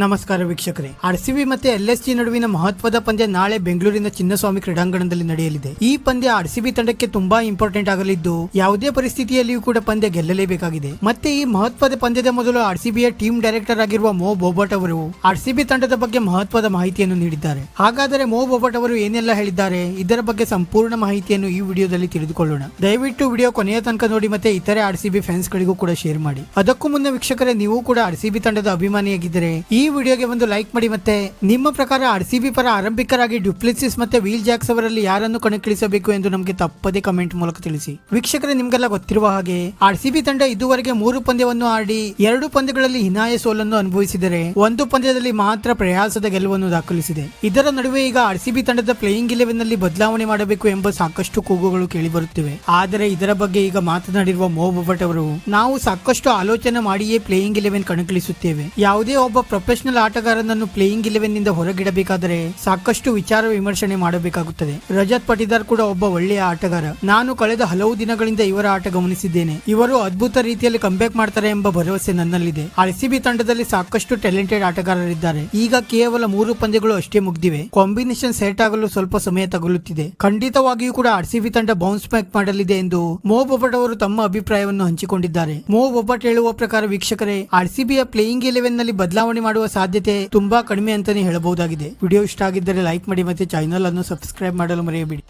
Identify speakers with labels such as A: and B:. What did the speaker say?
A: ನಮಸ್ಕಾರ ವೀಕ್ಷಕರೇ. ಆರ್ಸಿಬಿ ಮತ್ತೆ ಎಲ್ಎಸ್ಜಿ ನಡುವಿನ ಮಹತ್ವದ ಪಂದ್ಯ ನಾಳೆ ಬೆಂಗಳೂರಿನ ಚಿನ್ನಸ್ವಾಮಿ ಕ್ರೀಡಾಂಗಣದಲ್ಲಿ ನಡೆಯಲಿದೆ. ಈ ಪಂದ್ಯ ಆರ್ಸಿಬಿ ತಂಡಕ್ಕೆ ತುಂಬಾ ಇಂಪಾರ್ಟೆಂಟ್ ಆಗಲಿದ್ದು ಯಾವುದೇ ಪರಿಸ್ಥಿತಿಯಲ್ಲಿಯೂ ಕೂಡ ಪಂದ್ಯ ಗೆಲ್ಲಲೇಬೇಕಾಗಿದೆ. ಮತ್ತೆ ಈ ಮಹತ್ವದ ಪಂದ್ಯದ ಮೊದಲು ಆರ್ಸಿಬಿಯ ಟೀಮ್ ಡೈರೆಕ್ಟರ್ ಆಗಿರುವ ಮೋ ಬೋಬಟ್ ಅವರು ಆರ್ಸಿಬಿ ತಂಡದ ಬಗ್ಗೆ ಮಹತ್ವದ ಮಾಹಿತಿಯನ್ನು ನೀಡಿದ್ದಾರೆ. ಹಾಗಾದರೆ ಮೋ ಬೋಬಟ್ ಅವರು ಏನೆಲ್ಲ ಹೇಳಿದ್ದಾರೆ, ಇದರ ಬಗ್ಗೆ ಸಂಪೂರ್ಣ ಮಾಹಿತಿಯನ್ನು ಈ ವಿಡಿಯೋದಲ್ಲಿ ತಿಳಿದುಕೊಳ್ಳೋಣ. ದಯವಿಟ್ಟು ವಿಡಿಯೋ ಕೊನೆಯ ತನಕ ನೋಡಿ ಮತ್ತೆ ಇತರೆ ಆರ್ಸಿಬಿ ಫ್ಯಾನ್ಸ್ ಗಳಿಗೂ ಕೂಡ ಶೇರ್ ಮಾಡಿ. ಅದಕ್ಕೂ ಮುನ್ನ ವೀಕ್ಷಕರೇ, ನೀವು ಕೂಡ ಆರ್ಸಿಬಿ ತಂಡದ ಅಭಿಮಾನಿಯಾಗಿದ್ದರೆ ಈ ವಿಡಿಯೋಗೆ ಒಂದು ಲೈಕ್ ಮಾಡಿ. ಮತ್ತೆ ನಿಮ್ಮ ಪ್ರಕಾರ ಆರ್ಸಿಬಿ ಪರ ಆರಂಭಿಕರಾಗಿ ಡ್ಯುಪ್ಲೆಸಿಸ್ ಮತ್ತೆ ವೀಲ್ ಜಾಕ್ಸ್ ಅವರಲ್ಲಿ ಯಾರನ್ನು ಕಣಕ್ಕಿಳಿಸಬೇಕು ಎಂದು ನಮಗೆ ತಪ್ಪದೇ ಕಮೆಂಟ್ ಮೂಲಕ ತಿಳಿಸಿ. ವೀಕ್ಷಕರೇ, ನಿಮ್ಗೆಲ್ಲ ಗೊತ್ತಿರುವ ಹಾಗೆ ಆರ್ಸಿಬಿ ತಂಡ ಇದುವರೆಗೆ 3 ಪಂದ್ಯವನ್ನು ಆಡಿ 2 ಪಂದ್ಯಗಳಲ್ಲಿ ಹೀನಾಯ ಸೋಲನ್ನು ಅನುಭವಿಸಿದರೆ 1 ಪಂದ್ಯದಲ್ಲಿ ಮಾತ್ರ ಪ್ರಯಾಸದ ಗೆಲುವನ್ನು ದಾಖಲಿಸಿದೆ. ಇದರ ನಡುವೆ ಈಗ ಆರ್ಸಿಬಿ ತಂಡದ ಪ್ಲೇಯಿಂಗ್ 11 ನಲ್ಲಿ ಬದಲಾವಣೆ ಮಾಡಬೇಕು ಎಂಬ ಸಾಕಷ್ಟು ಕೂಗುಗಳು ಕೇಳಿಬರುತ್ತಿವೆ. ಆದರೆ ಇದರ ಬಗ್ಗೆ ಈಗ ಮಾತನಾಡಿರುವ ಮೋ ಬೋಬಟ್ ಅವರು, ನಾವು ಸಾಕಷ್ಟು ಆಲೋಚನೆ ಮಾಡಿಯೇ ಪ್ಲೇಯಿಂಗ್ 11 ಕಣಕ್ಕಿಳಿಸುತ್ತೇವೆ. ಯಾವುದೇ ಒಬ್ಬ ಪ್ರೊಫೆಷನಲ್ ಆಟಗಾರನನ್ನು ಪ್ಲೇಯಿಂಗ್ 11 ನಿಂದ ಹೊರಗಿಡಬೇಕಾದರೆ ಸಾಕಷ್ಟು ವಿಚಾರ ವಿಮರ್ಶನೆ ಮಾಡಬೇಕಾಗುತ್ತದೆ. ರಜತ್ ಪಟಿದಾರ್ ಕೂಡ ಒಬ್ಬ ಒಳ್ಳೆಯ ಆಟಗಾರ. ನಾನು ಕಳೆದ ಹಲವು ದಿನಗಳಿಂದ ಇವರ ಆಟ ಗಮನಿಸಿದ್ದೇನೆ. ಇವರು ಅದ್ಭುತ ರೀತಿಯಲ್ಲಿ ಕಂಬ್ಯಾಕ್ ಮಾಡ್ತಾರೆ ಎಂಬ ಭರವಸೆ ನನ್ನಲ್ಲಿದೆ. ಆರ್ಸಿಬಿ ತಂಡದಲ್ಲಿ ಸಾಕಷ್ಟು ಟ್ಯಾಲೆಂಟೆಡ್ ಆಟಗಾರರಿದ್ದಾರೆ. ಈಗ ಕೇವಲ 3 ಪಂದ್ಯಗಳು ಅಷ್ಟೇ ಮುಗಿದಿವೆ. ಕಾಂಬಿನೇಷನ್ ಸೆಟ್ ಆಗಲು ಸ್ವಲ್ಪ ಸಮಯ ತಗುಲುತ್ತಿದೆ. ಖಂಡಿತವಾಗಿಯೂ ಕೂಡ ಆರ್ಸಿಬಿ ತಂಡ ಬೌನ್ಸ್ ಬ್ಯಾಕ್ ಮಾಡಲಿದೆ ಎಂದು ಮೋ ಬೋಬಟ್ ಅವರು ತಮ್ಮ ಅಭಿಪ್ರಾಯವನ್ನು ಹಂಚಿಕೊಂಡಿದ್ದಾರೆ. ಮೋ ಬೋಬಟ್ ಹೇಳುವ ಪ್ರಕಾರ ವೀಕ್ಷಕರೇ, ಆರ್ಸಿಬಿಯ ಪ್ಲೇಯಿಂಗ್ 11 ನಲ್ಲಿ ಬದಲಾವಣೆ ಮಾಡುವ ಸಾಧ್ಯತೆ ತುಂಬಾ ಕಡಿಮೆ ಅಂತಾನೆ ಹೇಳಬಹುದಾಗಿದೆ. ವಿಡಿಯೋ ಇಷ್ಟ ಆಗಿದ್ದರೆ ಲೈಕ್ ಮಾಡಿ ಮತ್ತೆ ಚಾನೆಲ್ ಅನ್ನು ಸಬ್ಸ್ಕ್ರೈಬ್ ಮಾಡಲು ಮರೆಯಬೇಡಿ.